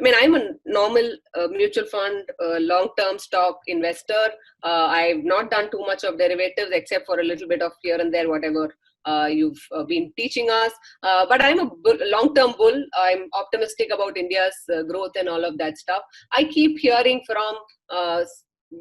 I mean, I'm a normal mutual fund, long-term stock investor. I've not done too much of derivatives except for a little bit of here and there, whatever you've been teaching us. But I'm a long-term bull. I'm optimistic about India's growth and all of that stuff. I keep hearing from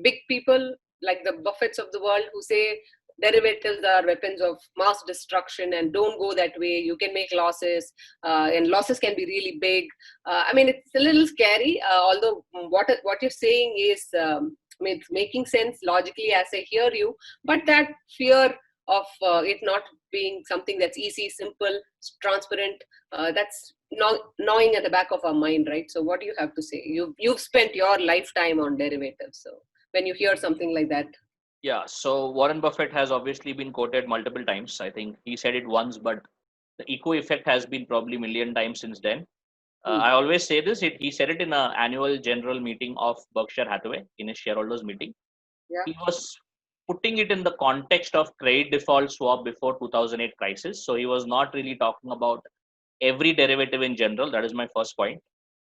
big people like the Buffetts of the world who say derivatives are weapons of mass destruction and don't go that way. You can make losses, and losses can be really big. I mean, it's a little scary, although what you're saying is I mean, it's making sense logically as I hear you, but that fear of it not being something that's easy, simple, transparent, that's gnawing at the back of our mind, right? So what do you have to say? You've spent your lifetime on derivatives. So when you hear something like that. Yeah, so Warren Buffett has obviously been quoted multiple times. I think he said it once, but the echo effect has been probably a million times since then. I always say this, he said it in an annual general meeting of Berkshire Hathaway, in his shareholders meeting. Yeah. He was putting it in the context of credit default swap before 2008 crisis. So he was not really talking about every derivative in general. That is my first point.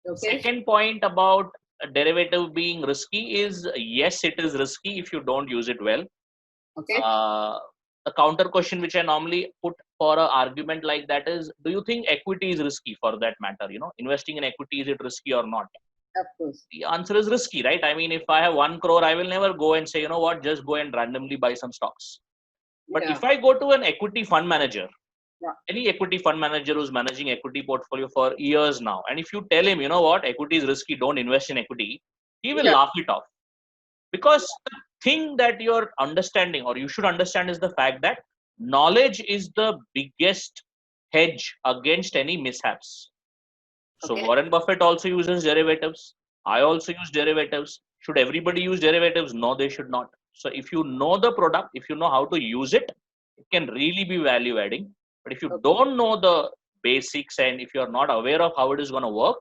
Okay. Second point about a derivative being risky is, yes, it is risky if you don't use it well. Okay. The counter question which I normally put for an argument like that is, do you think equity is risky for that matter? Investing in equity, is it risky or not? Of course. The answer is risky, right? I mean, if I have 1 crore, I will never go and say, you know what, just go and randomly buy some stocks. But if I go to an equity fund manager, any equity fund manager who's managing equity portfolio for years now, and if you tell him, you know what, equity is risky, don't invest in equity, he will laugh it off. Because the thing that you're understanding, or you should understand, is the fact that knowledge is the biggest hedge against any mishaps. So Warren Buffett also uses derivatives. I also use derivatives. Should everybody use derivatives? No, they should not. So if you know the product, if you know how to use it, it can really be value adding. But if you don't know the basics and if you're not aware of how it is going to work,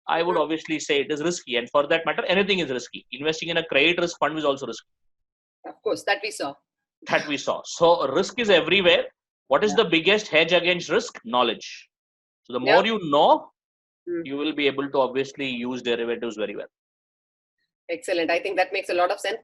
I would obviously say it is risky. And for that matter, anything is risky. Investing in a credit risk fund is also risky. Of course, that we saw. So risk is everywhere. What is the biggest hedge against risk? Knowledge. So the more you know, you will be able to obviously use derivatives very well. Excellent. I think that makes a lot of sense.